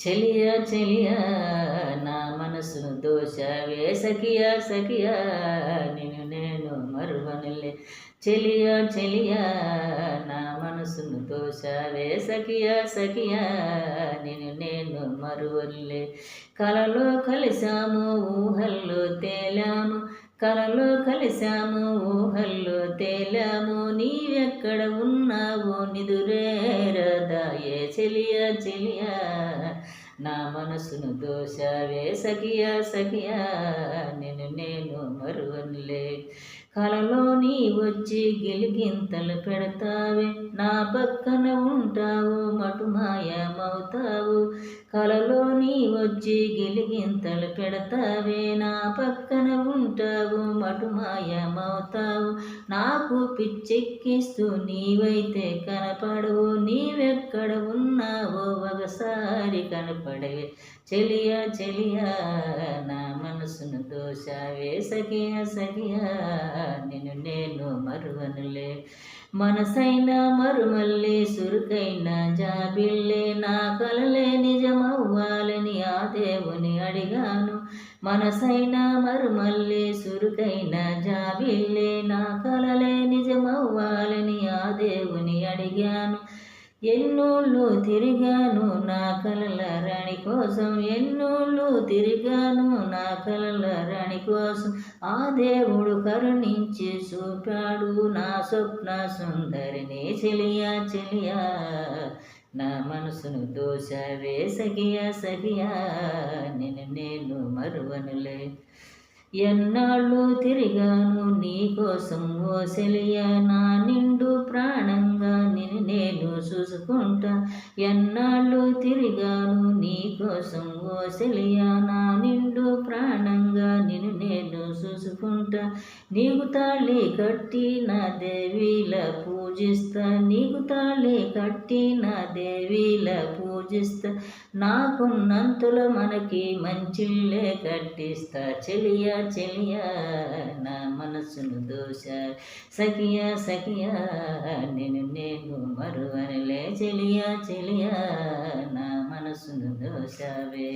చెలియా చెలియా నా మనసును దోచావే సఖియా సఖియా నిన్ను నేను మరువనులే. చెలియా చెలియా నా మనసును దోచావే సఖియా సఖియా నిన్ను నేను మరువనులే. కలలో కలిశాము ఊహల్లో తేలాము, కలలో కలిశాము ఊహల్లో తేలాము, నీవెక్కడ ఉన్నావో నిదురేరదాయే. చెలియా చెలియా నా మనసును దోచావే సఖియా సఖియా నిన్ను నేను మరువనులే. కలలో నీ వచ్చి గిలిగింతలు పెడతావే, నా పక్కన ఉంటావు మటుమాయమవుతావు. కలలో నీ వచ్చి గిలిగింతలు పెడతావే, నా పక్కన ఉంటావు మటుమాయమవుతావు. నాకు పిచ్చెక్కిస్తూ నీవైతే కనపడవు, నీవెక్కడ ఉన్నావో ఒకసారి కనపడవే. చెలియా చెలియా నా మనసును దోచావే సఖియా సఖియా నిన్ను నేను మరువనులే. మనసైన మరుమల్లే సురుకైన జాబిల్లే, నా కలలే నిజమవ్వాలని ఆ దేవుని అడిగాను. మనసైన మరుమల్లే సురుకైన జాబిల్లే, నా కలలే నిజమవ్వాలని ఆ దేవుని అడిగాను. ఎన్నోళ్ళు తిరిగాను నా కలల రాణి కోసం, ఎన్నోళ్ళు తిరిగాను నా కలల రాణి కోసం. ఆ దేవుడు కరుణించి చూపాడు నా స్వప్న సుందరిని. చెలియా చెలియా నా మనసును దోచావే సఖియా సఖియా నిన్ను నేను మరువనులే. ఎన్నాళ్ళు తిరిగాను నీ కోసం ఓ చెలియా, నా నిండు ప్రాణంగా నిన్ను నేను చూసుకుంటా. ఎన్నాళ్ళు తిరిగాను నీ కోసం ఓ చెలియా, నా నిండు ప్రాణంగా నిన్ను నేను చూసుకుంటా. నీకు తాళి కట్టి నా దేవిలా పూజిస్తా, నీకు తాళి కట్టి నా దేవిలా పూజిస్తా. నాకున్నంతలో మనకి మంచిళ్ళే కట్టిస్తా. చెలియా చెలియా నా మనసును దోచా సఖియా సఖియా నిన్ను నేను మరువనులే. చెలియా చెలియా నా మనసును దోచావే.